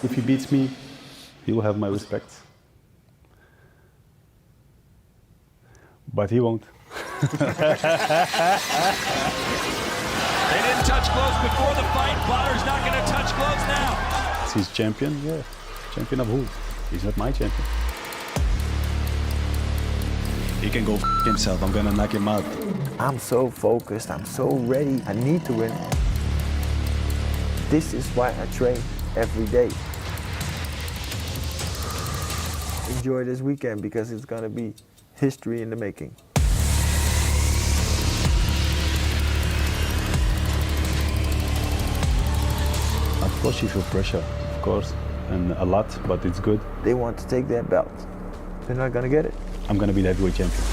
If he beats me, he will have my respect. But he won't. They didn't touch gloves before the fight. Badr's not going to touch gloves now. He's champion, yeah. Champion of who? He's not my champion. He can go f himself. I'm gonna knock him out. I'm so focused. I'm so ready. I need to win. This is why I train every day. Enjoy this weekend because it's gonna be history in the making. Of course you feel pressure, of course, and a lot, but it's good. They want to take that belt. They're not gonna get it. I'm gonna be the heavyweight champion.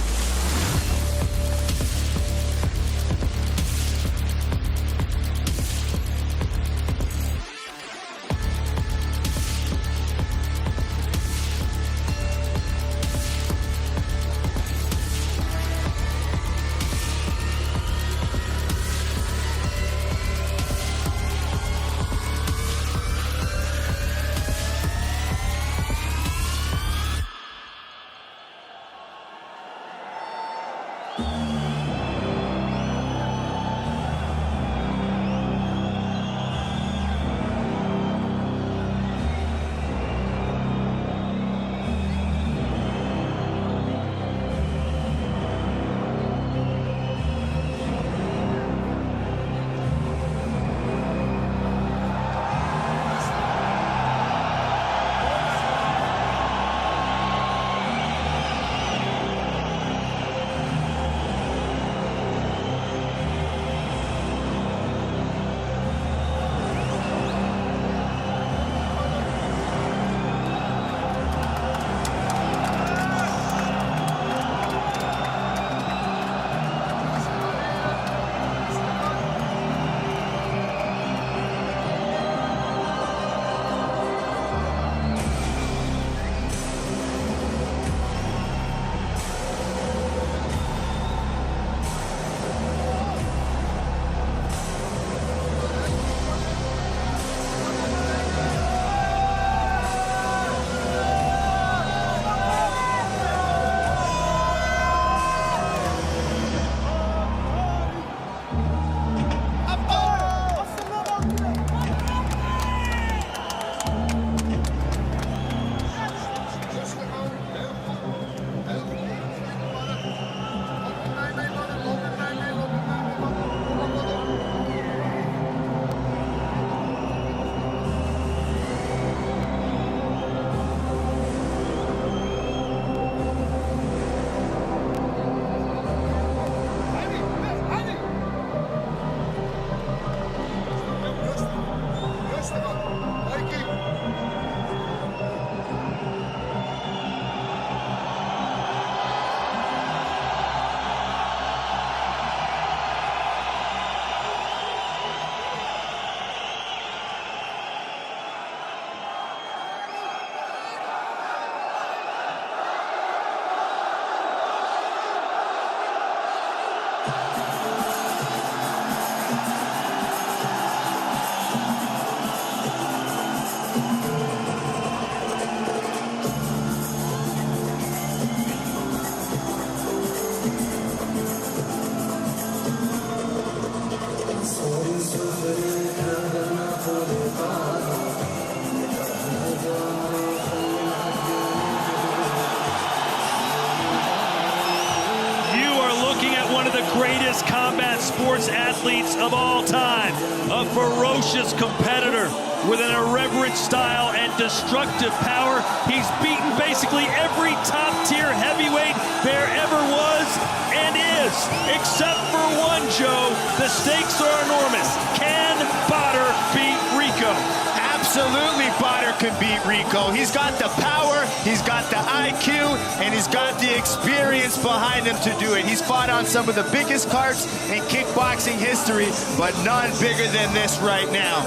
greatest combat sports athletes of all time. A ferocious competitor with an irreverent style and destructive power. He's beaten basically every top-tier heavyweight there ever was and is, except for one, Joe. The stakes are enormous. Can Badr beat Rico? Absolutely, Badr can beat Rico. He's got the power, he's got the IQ, and he's got the experience behind him to do it. He's fought on some of the biggest cards in kickboxing history, but none bigger than this right now.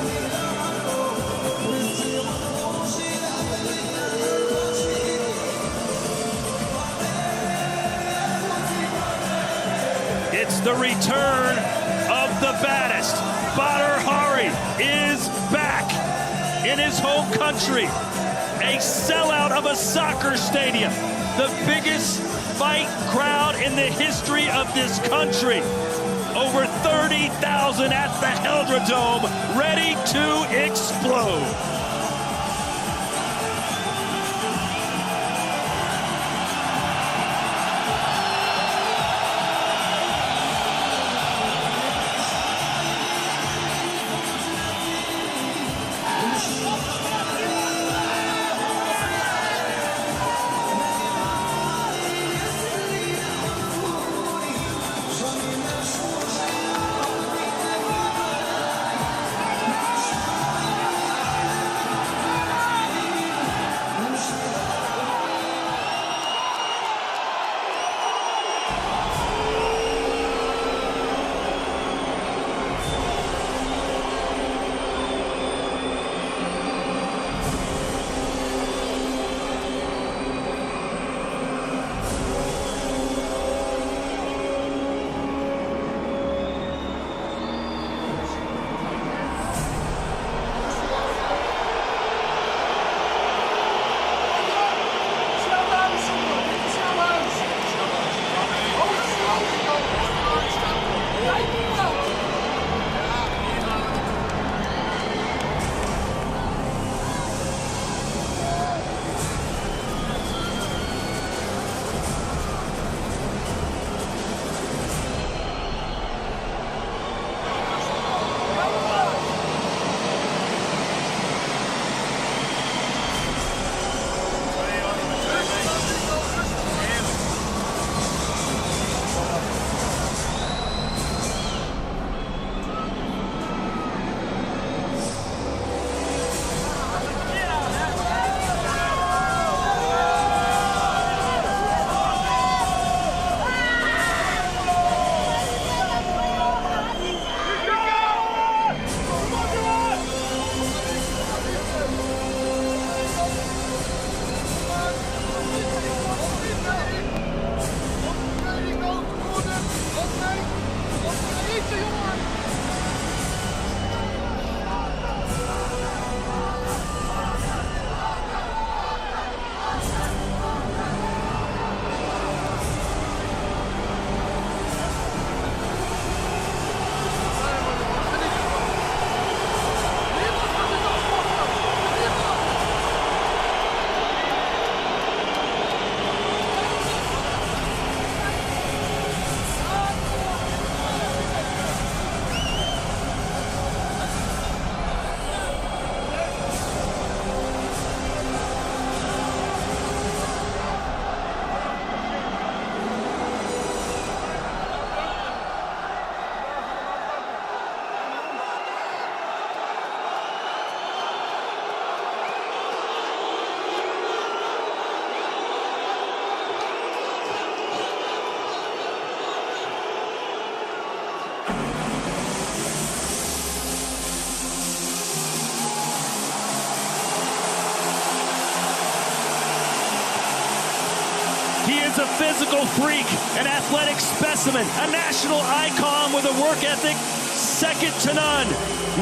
It's the return of the baddest. Badr Hari is back. in his home country. A sellout of a soccer stadium. The biggest fight crowd in the history of this country. Over 30,000 at the Helldredome, ready to explode. He is a physical freak, an athletic specimen, a national icon with a work ethic second to none.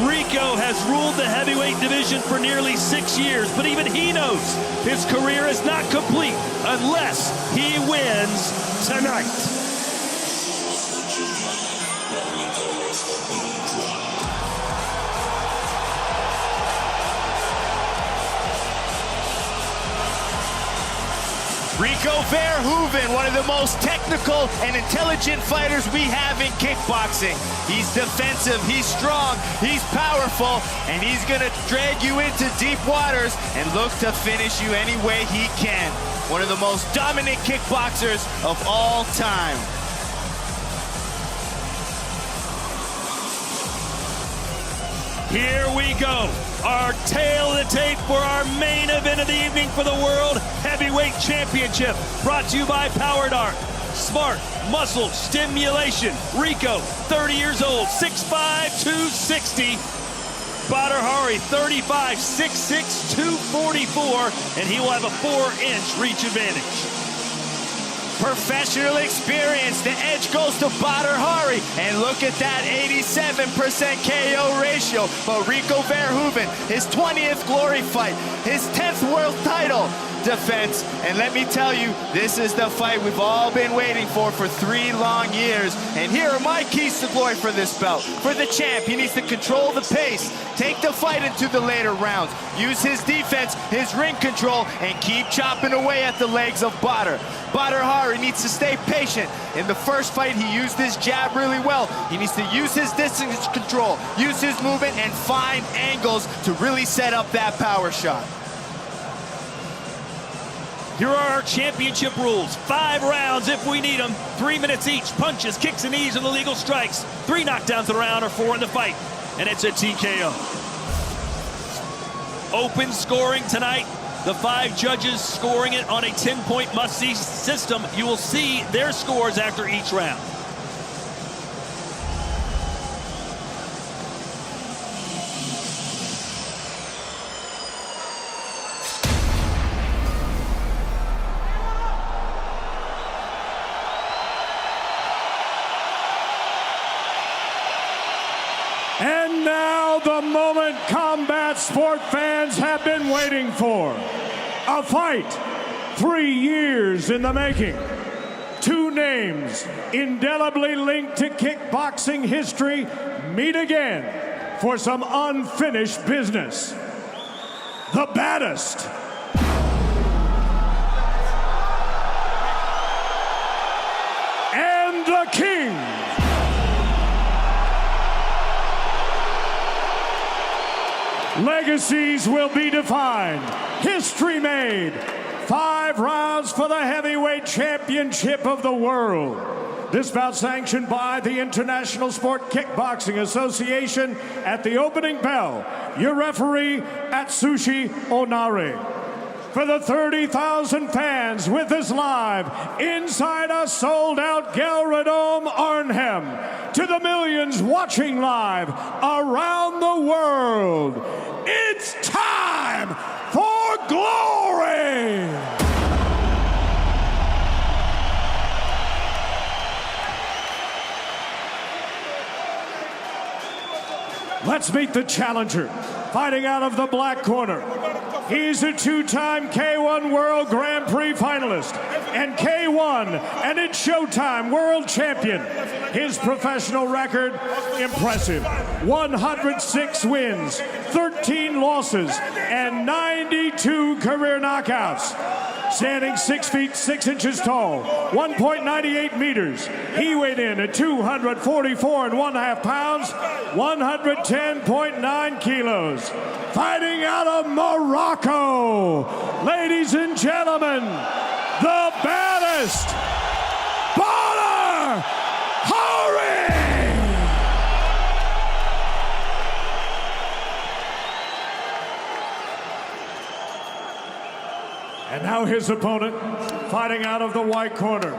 Rico has ruled the heavyweight division for nearly 6 years, but even he knows his career is not complete unless he wins tonight. Rico Verhoeven, one of the most technical and intelligent fighters we have in kickboxing. He's defensive, he's strong, he's powerful, and he's gonna drag you into deep waters and look to finish you any way he can. One of the most dominant kickboxers of all time. Here we go. Our tail of the tape for our main event of the evening for the World Heavyweight Championship. Brought to you by Power Dart. Smart muscle stimulation. Rico, 30 years old, 6'5", 260. Badr Hari, 35, 6'6", 244, and he will have a 4-inch reach advantage. Professional experience. The edge goes to Badr Hari. And look at that 87% KO ratio. But Rico Verhoeven, his 20th glory fight, his 10th world title defense. And let me tell you, this is the fight we've all been waiting for 3 long years. And here are my keys to glory for this belt. For the champ, he needs to control the pace, take the fight into the later rounds, use his defense, his ring control, and keep chopping away at the legs of Badr. Badr Hari needs to stay patient. In the first fight, he used his jab really well. He needs to use his distance control, use his movement, and find angles to really set up that power shot. Here are our championship rules. 5 rounds if we need them. 3 minutes each. Punches, kicks, and knees are the legal strikes. 3 knockdowns in a round or 4 in the fight. And it's a TKO. Open scoring tonight. The 5 judges scoring it on a 10-point must-see system. You will see their scores after each round. And now the moment combat sport fans have been waiting for. A fight 3 years in the making. 2 names indelibly linked to kickboxing history meet again for some unfinished business. The baddest, and the king. Legacies will be defined, history made. 5 rounds for the heavyweight championship of the world. This bout sanctioned by the International Sport Kickboxing Association. At the opening bell, your referee Atsushi Onare. For the 30,000 fans with us live inside a sold-out Gelredome Arnhem, to the millions watching live around the world, it's time for glory! Let's meet the challenger, fighting out of the black corner. He's a 2-time K1 World Grand Prix finalist and K1 and It's Showtime World Champion. His professional record, impressive. 106 wins, 13 losses, and 92 career knockouts. Standing 6 feet 6 inches tall, 1.98 meters. He weighed in at 244.5 pounds, 110.9 kilos. Fighting out of Morocco, ladies and gentlemen, the baddest, Badr Hari! And now his opponent, fighting out of the white corner.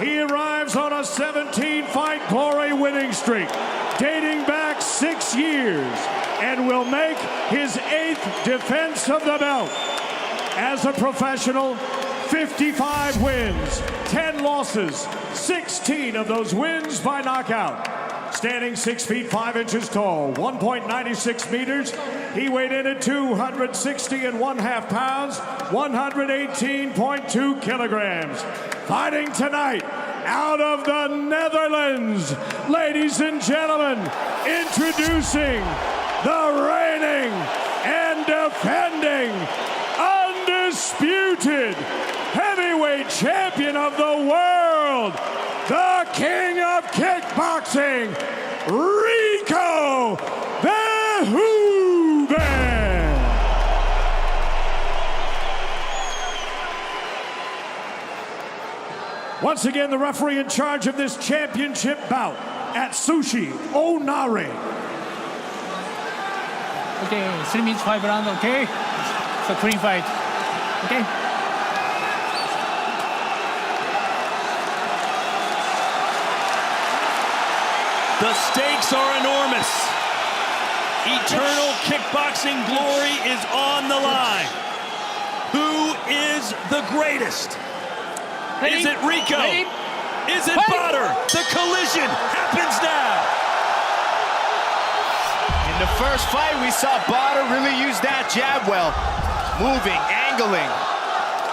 He arrives on a 17-fight glory winning streak, dating back 6 years, and will make his 8th defense of the belt. As a professional, 55 wins, 10 losses, 16 of those wins by knockout. Standing 6 feet 5 inches tall, 1.96 meters. He weighed in at 260.5 pounds, 118.2 kilograms. Fighting tonight out of the Netherlands, ladies and gentlemen, introducing the reigning and defending undisputed heavyweight champion of the world, the king of kickboxing, Rico Verhoeven. Once again, the referee in charge of this championship bout, Atsushi Onare. Okay, 3 minutes 5 rounds, okay? So clean fight, okay? The stakes are enormous. Eternal kickboxing glory is on the line. Who is the greatest? Is it Rico? Ready? Is it Badr? The collision happens now. In the first fight, we saw Badr really use that jab well. Moving, angling.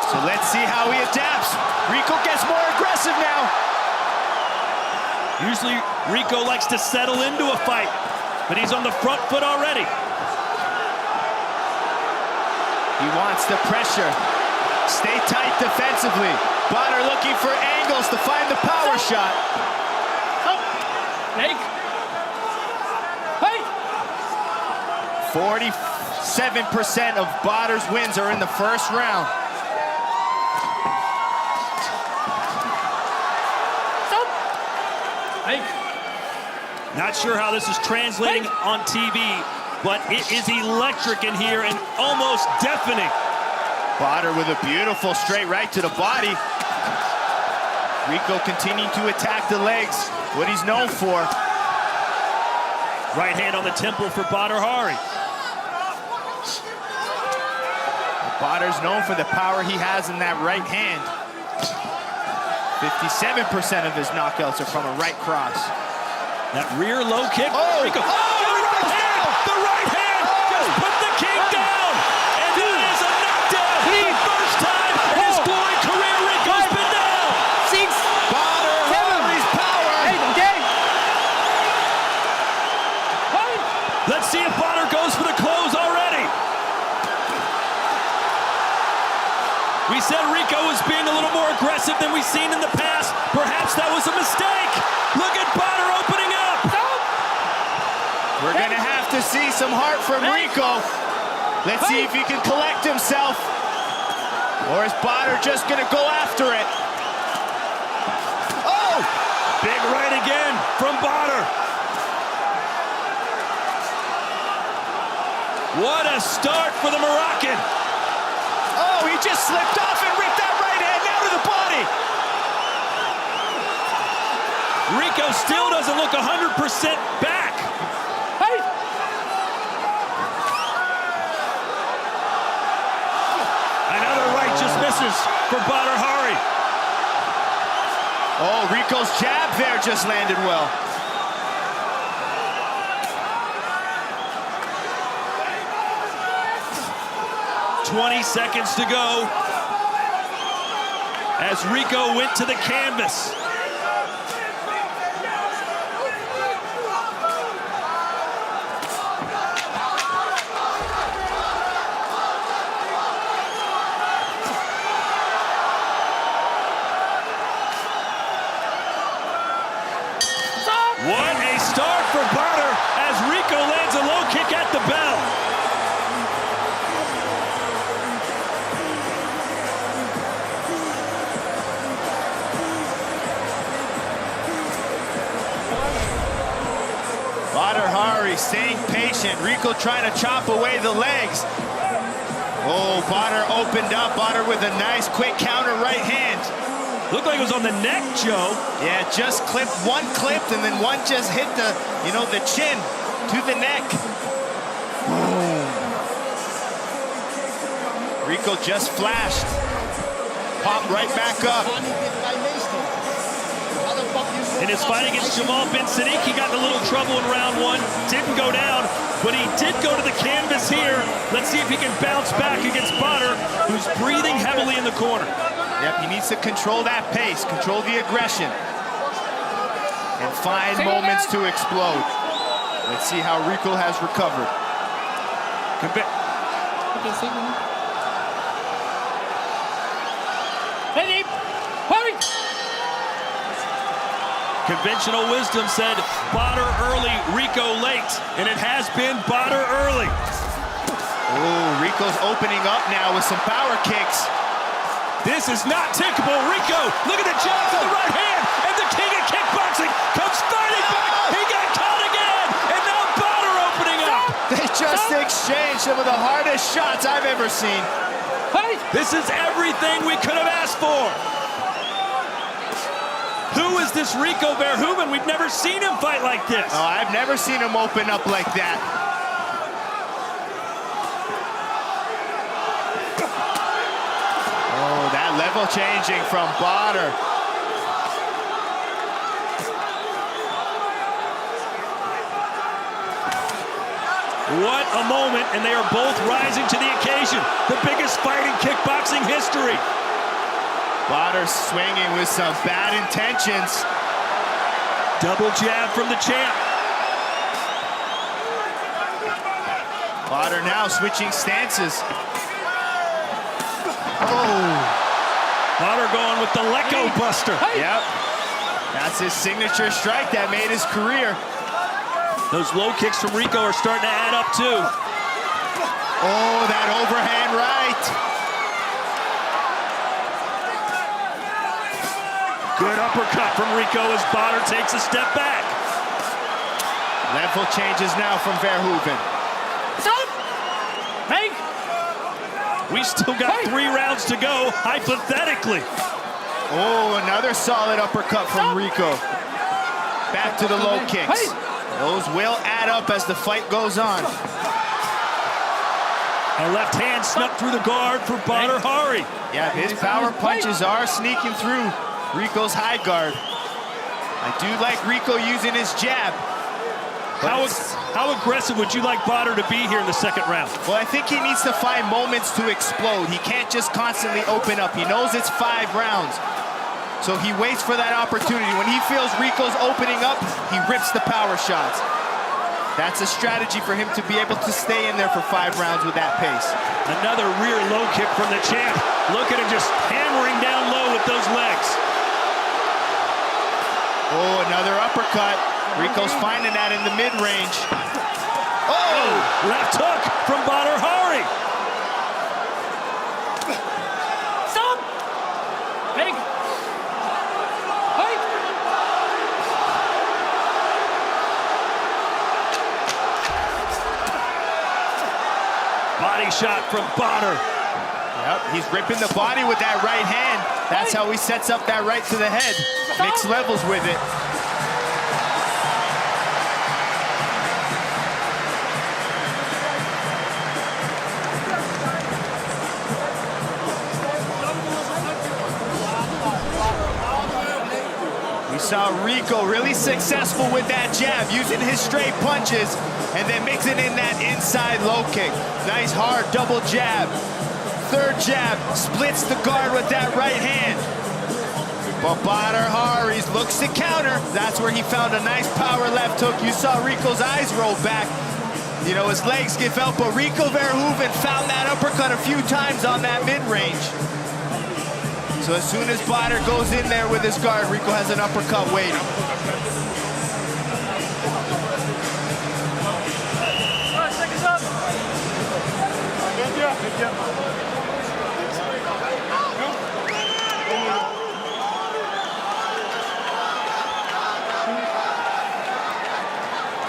So let's see how he adapts. Rico gets more aggressive now. Usually Rico likes to settle into a fight, but he's on the front foot already. He wants the pressure. Stay tight defensively. Badr looking for angles to find the power shot. Take. Hey. 47% of Badr's wins are in the first round. Stop. Take. Not sure how this is translating on TV, but it is electric in here and almost deafening. Badr with a beautiful straight right to the body. Rico continuing to attack the legs, what he's known for. Right hand on the temple for Badr Hari. Badr's known for the power he has in that right hand. 57% of his knockouts are from a right cross. That rear low kick. Oh! Rico. Oh, The right hand! Just put the king down! And that is a knockdown! The first time in his glowing career, Rico's been down! 6, Badr 7, Hari's power! 8, okay. Let's see if Badr goes for the close already. We said Rico was being a little more aggressive than we've seen in the past. Perhaps that was a mistake. Look at Badr opening up. We're gonna have to see some heart from Rico. Let's see if he can collect himself. Or is Badr just gonna go after it? Oh! Big right again from Badr. What a start for the Moroccan. Oh, he just slipped off and ripped that right hand out of the body. Rico still doesn't look 100% back. Hey. Another right just misses for Badr Hari. Oh, Rico's jab there just landed well. "20 seconds to go as Rico went to the canvas. What a start for Badr as Rico lands a low kick at the bell. Badr Hari staying patient. Rico trying to chop away the legs. Oh, Badr opened up. Badr with a nice quick counter right hand. Looked like it was on the neck, Joe. Yeah, just clipped, one clipped, and then one just hit the, the chin to the neck. Boom. Rico just flashed. Popped right back up. In his fight against Jamal bin Sadiq, he got in a little trouble in round one. Didn't go down, but he did go to the canvas here. Let's see if he can bounce back against Badr, who's breathing heavily in the corner. Yep, he needs to control that pace, control the aggression, and find moments to explode. Let's see how Rico has recovered. Ready? Hurry! Conventional wisdom said Badr early, Rico late, and it has been Badr early. Oh, Rico's opening up now with some power kicks. This is not tickable. Rico, look at the jab to the right hand, and the king of kickboxing comes fighting back. He got caught again, and now Badr opening up. They just exchanged some of the hardest shots I've ever seen. This is everything we could have asked for. Who is this Rico Verhoeven? We've never seen him fight like this. Oh, I've never seen him open up like that. Oh, that left Level changing from Badr. What a moment, and they are both rising to the occasion. The biggest fight in kickboxing history. Badr swinging with some bad intentions. Double jab from the champ. Badr now switching stances. Oh. Badr going with the Lecco Buster. Yep. That's his signature strike that made his career. Those low kicks from Rico are starting to add up too. Oh, that overhand right. Good uppercut from Rico as Badr takes a step back. Level changes now from Verhoeven. Stop! Make! We still got 3 rounds to go, hypothetically. Oh, another solid uppercut from Rico. Back to the low kicks. Those will add up as the fight goes on. A left hand snuck through the guard for Badr Hari. Yeah, his power punches are sneaking through Rico's high guard. I do like Rico using his jab. How aggressive would you like Badr to be here in the second round? Well, I think he needs to find moments to explode. He can't just constantly open up. He knows it's 5 rounds. So he waits for that opportunity. When he feels Rico's opening up, he rips the power shots. That's a strategy for him to be able to stay in there for 5 rounds with that pace. Another rear low kick from the champ. Look at him just hammering down low with those legs. Oh, another uppercut. Rico's finding that in the mid-range. Oh! Left hook from Badr Hari. Stop! Make! Fight! Body shot from Badr. Yep, he's ripping the body with that right hand. That's how he sets up that right to the head. Mixed levels with it. We saw Rico really successful with that jab, using his straight punches and then mixing in that inside low kick. Nice hard double jab. Third jab, splits the guard with that right hand. But Badr Hari looks to counter. That's where he found a nice power left hook. You saw Rico's eyes roll back. You know, his legs give out, but Rico Verhoeven found that uppercut a few times on that mid-range. So as soon as Badr goes in there with his guard, Rico has an uppercut waiting.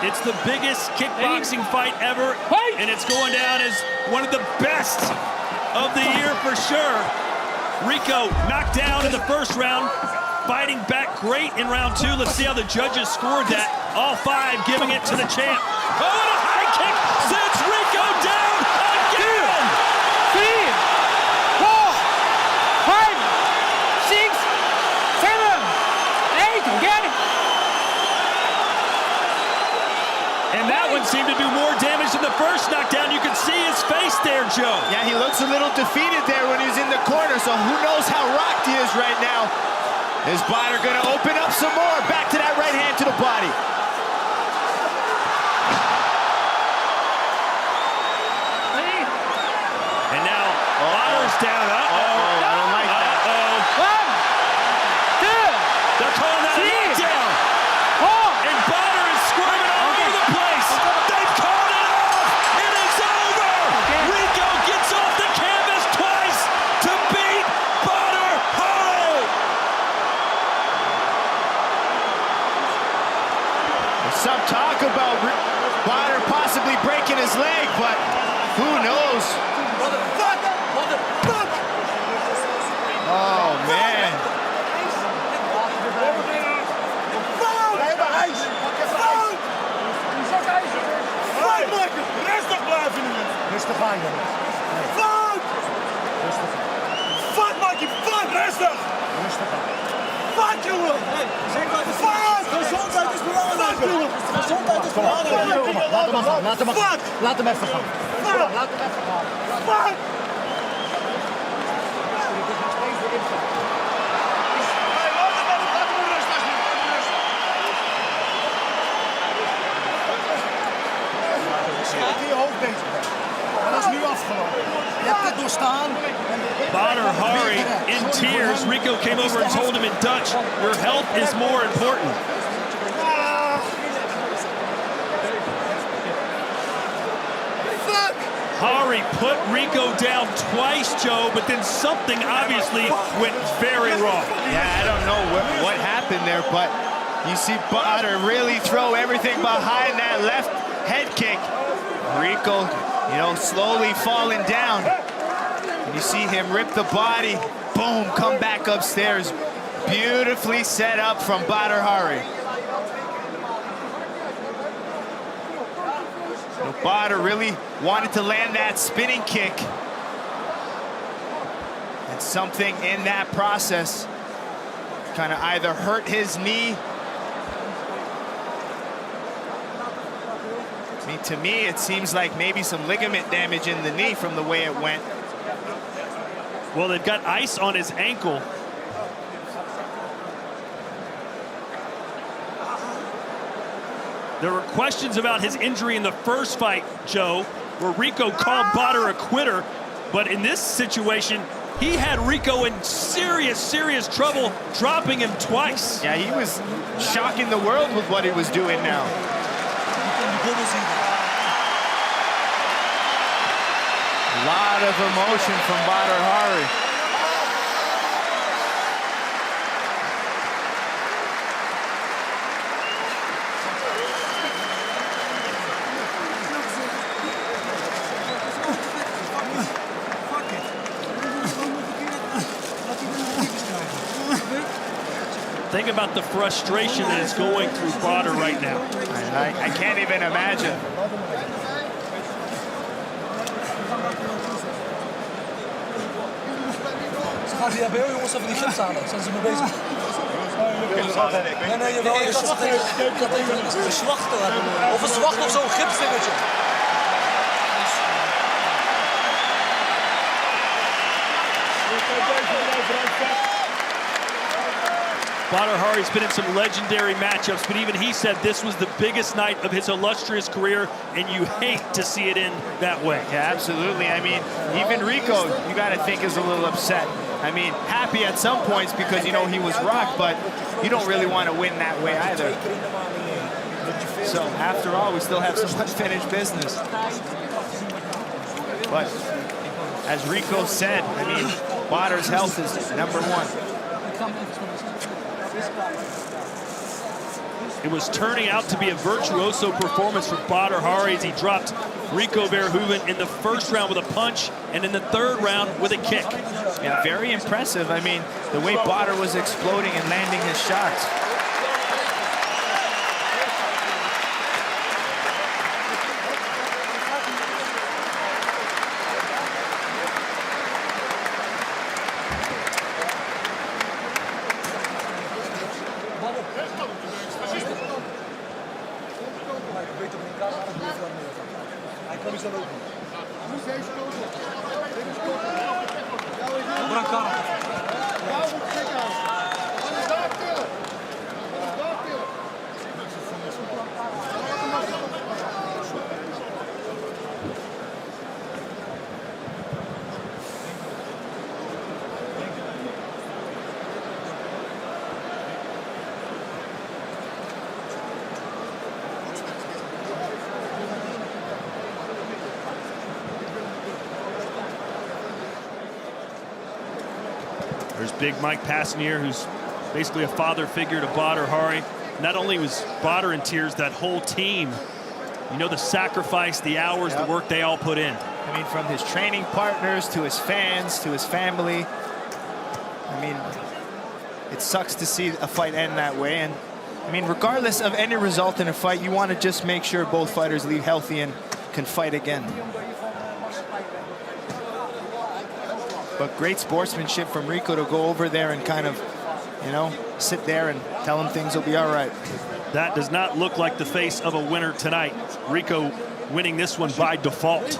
It's the biggest kickboxing fight ever, and it's going down as one of the best of the year for sure. Rico knocked down in the first round, fighting back great in round 2. Let's see how the judges scored that. All 5 giving it to the champ. Oh, and a high kick sends Rico down again! 3, 4, 5, 6, 7, 8, again! And that one seemed to do more damage than the first knockdown. You can see his face there, Joe. Yeah, he looks a little defeated there when he was in the corner, so who knows how rocked he is right now. Is Badr gonna open up some more? Back to that right hand to the body. And now Badr's down. I don't like that. 1, 2, They're calling that a 3, knockdown. 4. And Badr is squirming all over the place. They've called it off. It is over. Rico gets off the canvas twice to beat Badr Hari. There's some talk about Badr possibly breaking his leg, but who knows? Oh, man. Rustig aan, jongens. Fout! Rustig aan. Fout, Mikey, fout! Rustig! Fuck, jongen! Fuck! Gezondheid is belangrijk! Gezondheid is belangrijk! Laat hem gaan. Laat hem even gaan. Fuck! Laat hem even gaan. Fuck! Je hoofd bezig bent. En dat is nu afgelopen. Je hebt het doorstaan. Badr Hari in tears. Rico came over and told him in Dutch, your health is more important. Hari put Rico down twice, Joe, but then something obviously went very wrong. Yeah, I don't know what happened there, but you see Badr really throw everything behind that left head kick. Rico, you know, slowly falling down. You see him rip the body, boom, come back upstairs. Beautifully set up from Badr Hari. Badr really wanted to land that spinning kick. And something in that process kind of either hurt his knee. I mean, to me, it seems like maybe some ligament damage in the knee from the way it went. Well, they've got ice on his ankle. There were questions about his injury in the first fight, Joe, where Rico called Badr a quitter. But in this situation, he had Rico in serious, serious trouble, dropping him twice. Yeah, he was shocking the world with what he was doing now. A lot of emotion from Badr Hari. Think about the frustration that is going through Badr right now. I can't even imagine. Ze gaan via bij jongens even die gips halen. Zijn ze mee bezig? Nee, jawel. Ik had even een zwachte laten doen. Of een zwacht of zo'n gipsdingetje. Badr Hari's been in some legendary matchups, but even he said this was the biggest night of his illustrious career, and you hate to see it end that way. Yeah, absolutely. I mean, even Rico, you got to think, is a little upset. I mean, happy at some points because, you know, he was rocked, but you don't really want to win that way either. So, after all, we still have some unfinished business. But, as Rico said, I mean, Badr's health is #1. It was turning out to be a virtuoso performance for Badr Hari as he dropped Rico Verhoeven in the first round with a punch and in the third round with a kick. Yeah, very impressive. I mean, the way Badr was exploding and landing his shots. There's Big Mike Passanier, who's basically a father figure to Badr Hari. Not only was Badr in tears, that whole team. You know, the sacrifice, the hours, the work they all put in. I mean, from his training partners to his fans to his family. I mean, it sucks to see a fight end that way. And I mean, regardless of any result in a fight, you want to just make sure both fighters leave healthy and can fight again. but great sportsmanship from Rico to go over there and kind of, you know, sit there and tell him things will be all right. That does not look like the face of a winner tonight. Rico winning this one by default.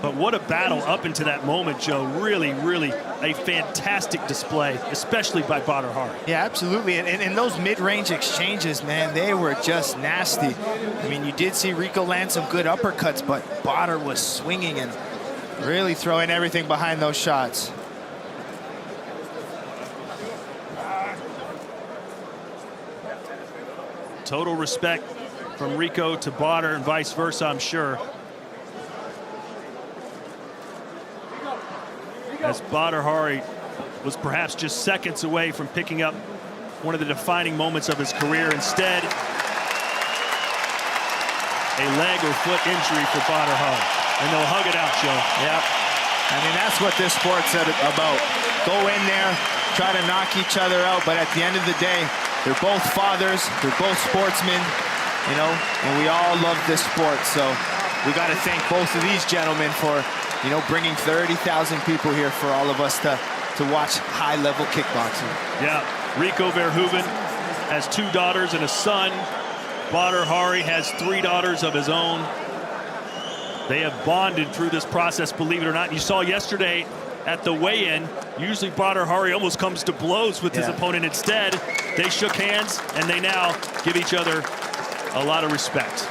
But what a battle up into that moment, Joe. Really, really a fantastic display, especially by Badr Hari. Yeah, absolutely. And those mid-range exchanges, man, they were just nasty. I mean, you did see Rico land some good uppercuts, but Badr was swinging and really throwing everything behind those shots. Total respect from Rico to Badr and vice versa, I'm sure. As Badr Hari was perhaps just seconds away from picking up one of the defining moments of his career. Instead, a leg or foot injury for Badr Hari. And they'll hug it out, Joe. Yeah. I mean, that's what this sport's about. Go in there, try to knock each other out, but at the end of the day, they're both fathers, they're both sportsmen, you know, and we all love this sport. So we got to thank both of these gentlemen for, you know, bringing 30,000 people here for all of us to watch high-level kickboxing. Yeah, Rico Verhoeven has 2 daughters and a son. Badr Hari has 3 daughters of his own. They have bonded through this process, believe it or not. And you saw yesterday at the weigh-in, usually Badr Hari almost comes to blows with his opponent. Instead, they shook hands, and they now give each other a lot of respect.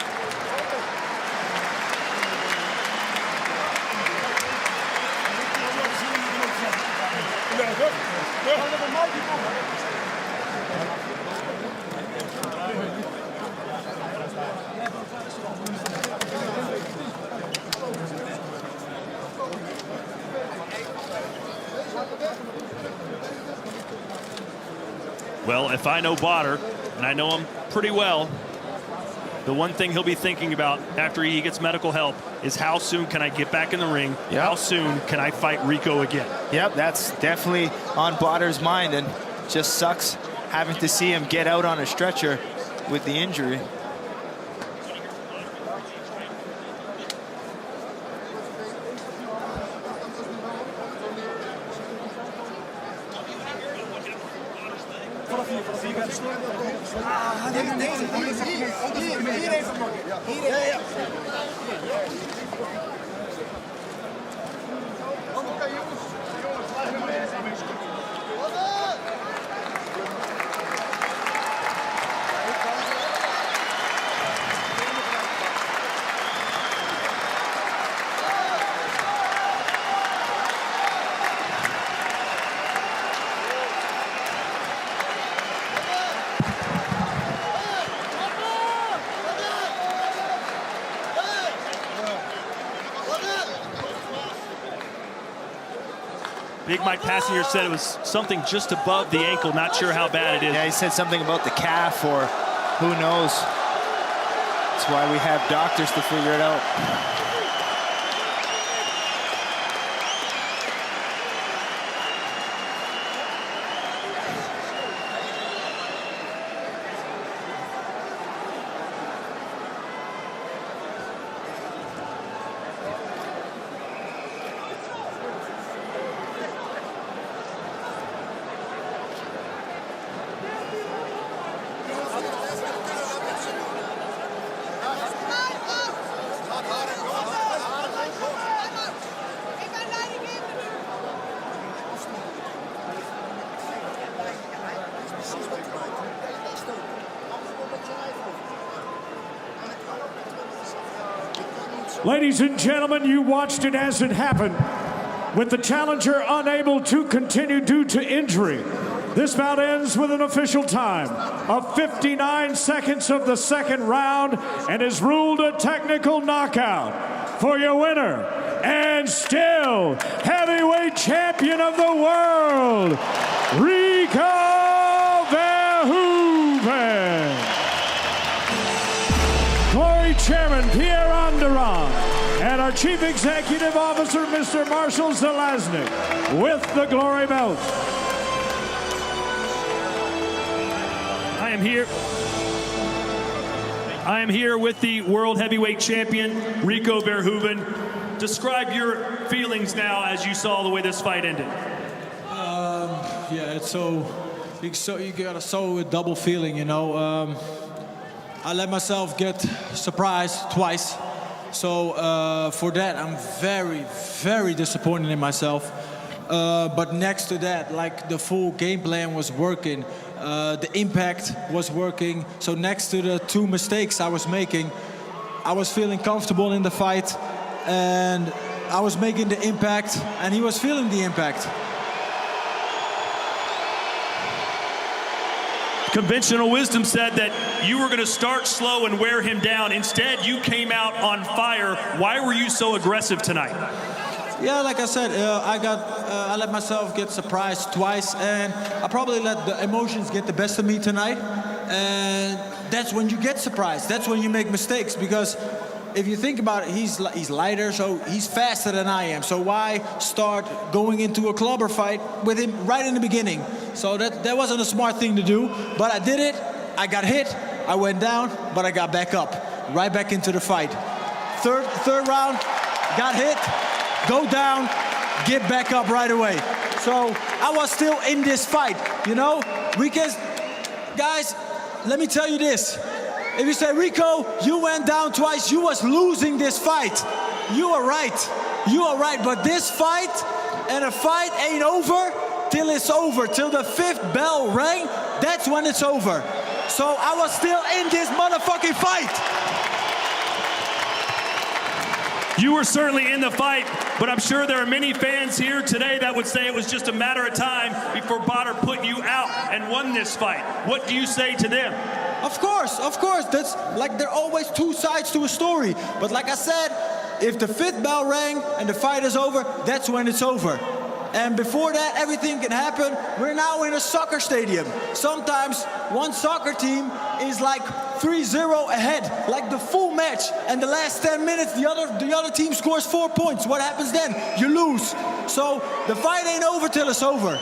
Well, if I know Badr, and I know him pretty well, the one thing he'll be thinking about after he gets medical help is how soon can I get back in the ring? Yep. How soon can I fight Rico again? Yep, that's definitely on Badr's mind, and just sucks having to see him get out on a stretcher with the injury. Big Mike Passenger said it was something just above the ankle, not sure how bad it is. Yeah, he said something about the calf, or who knows. That's why we have doctors to figure it out. Ladies and gentlemen, you watched it as it happened. With the challenger unable to continue due to injury, this bout ends with an official time of 59 seconds of the second round and is ruled a technical knockout. For your winner and still heavyweight champion of the world, Rico Verhoeven. Glory Chairman Pierre Anderon and our Chief Executive Officer, Mr. Marshall Zelaznik, with the Glory Belt. I am here with the World Heavyweight Champion, Rico Verhoeven. Describe your feelings now as you saw the way this fight ended. Yeah, it's you got a so double feeling, you know. I let myself get surprised twice, so for that I'm very, very disappointed in myself. But next to that, like the full game plan was working, the impact was working. So next to the 2 mistakes I was making, I was feeling comfortable in the fight, and I was making the impact, and he was feeling the impact. Conventional wisdom said that you were going to start slow and wear him down. Instead, you came out on fire. Why were you so aggressive tonight? Yeah, like I said, I let myself get surprised twice, and I probably let the emotions get the best of me tonight. And that's when you get surprised. That's when you make mistakes, because if you think about it, he's lighter, so he's faster than I am. So why start going into a clubber fight with him right in the beginning? So that wasn't a smart thing to do, but I did it. I got hit, I went down, but I got back up, right back into the fight. Third round, got hit, go down, get back up right away. So I was still in this fight, you know? Guys, let me tell you this. If you say, Rico, you went down twice, you was losing this fight. You are right. You are right. But this fight, and a fight ain't over till it's over. Till the 5th bell rang, that's when it's over. So I was still in this motherfucking fight. You were certainly in the fight, but I'm sure there are many fans here today that would say it was just a matter of time before Badr put you out and won this fight. What do you say to them? Of course. That's like, there are always 2 sides to a story. But like I said, if the 5th bell rang and the fight is over, that's when it's over. And before that, everything can happen. We're now in a soccer stadium. Sometimes one soccer team is like 3-0 ahead, like the full match. And the last 10 minutes, the other team scores 4 points. What happens then? You lose. So the fight ain't over till it's over.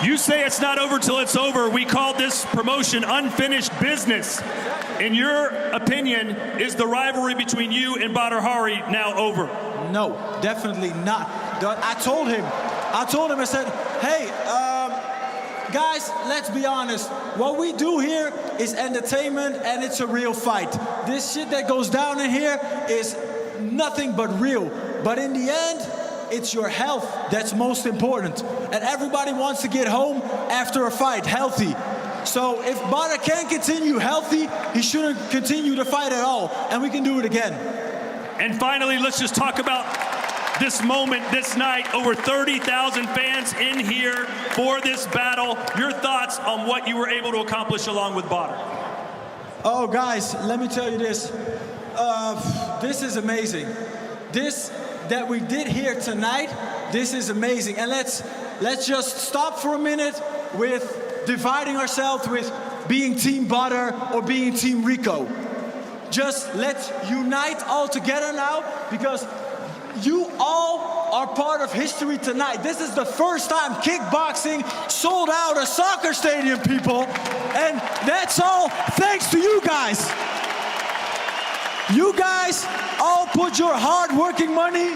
You say it's not over till it's over. We call this promotion unfinished business. In your opinion, is the rivalry between you and Badr Hari now over? No, definitely not. I told him, I said, hey, guys, let's be honest. What we do here is entertainment, and it's a real fight. This shit that goes down in here is nothing but real. But in the end, it's your health that's most important. And everybody wants to get home after a fight healthy. So if Badr can't continue healthy, he shouldn't continue the fight at all. And we can do it again. And finally, let's just talk about this moment, this night. Over 30,000 fans in here for this battle. Your thoughts on what you were able to accomplish along with Badr? Oh, guys, let me tell you this. This is amazing. This that we did here tonight, this is amazing. And let's just stop for a minute with dividing ourselves with being Team Badr or being Team Rico. Just let's unite all together now, because you all are part of history tonight. This is the first time kickboxing sold out a soccer stadium, people. And that's all thanks to you guys. You guys all put your hard-working money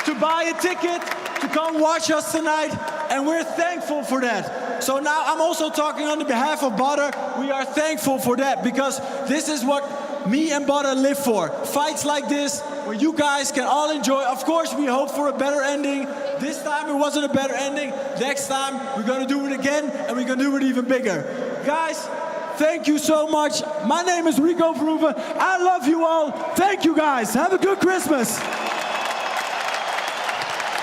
to buy a ticket to come watch us tonight, and we're thankful for that. So now I'm also talking on behalf of Badr. We are thankful for that, because this is what me and Badr live for. Fights like this, where you guys can all enjoy. Of course, we hope for a better ending. This time it wasn't a better ending. Next time, we're gonna do it again, and we're gonna do it even bigger. Guys, thank you so much. My name is Rico Verhoeven. I love you all. Thank you, guys. Have a good Christmas.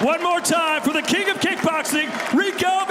One more time for the king of kickboxing, Rico.